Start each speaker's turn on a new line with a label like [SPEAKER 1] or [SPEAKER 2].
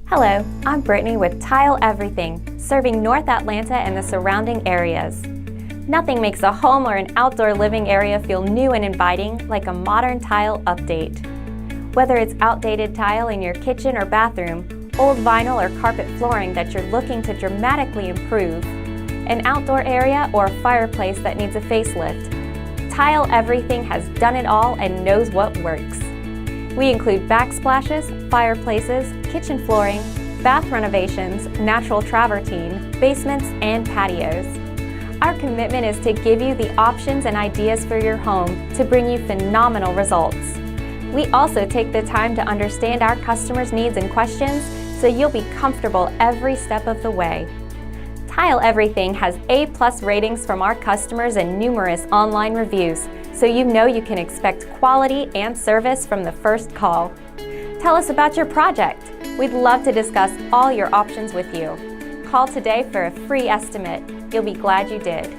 [SPEAKER 1] Hello, I'm Brittany with Tile Everything, serving North Atlanta and the surrounding areas. Nothing makes a home or an outdoor living area feel new and inviting like a modern tile update. Whether it's outdated tile in your kitchen or bathroom, old vinyl or carpet flooring that you're looking to dramatically improve, an outdoor area or a fireplace that needs a facelift, Tile Everything has done it all and knows what works. We include backsplashes, fireplaces, kitchen flooring, bath renovations, natural travertine, basements, and patios. Our commitment is to give you the options and ideas for your home to bring you phenomenal results. We also take the time to understand our customers' needs and questions so you'll be comfortable every step of the way. Tile Everything has A+ ratings from our customers and numerous online reviews, so you know you can expect quality and service from the first call. Tell us about your project. We'd love to discuss all your options with you. Call today for a free estimate. You'll be glad you did.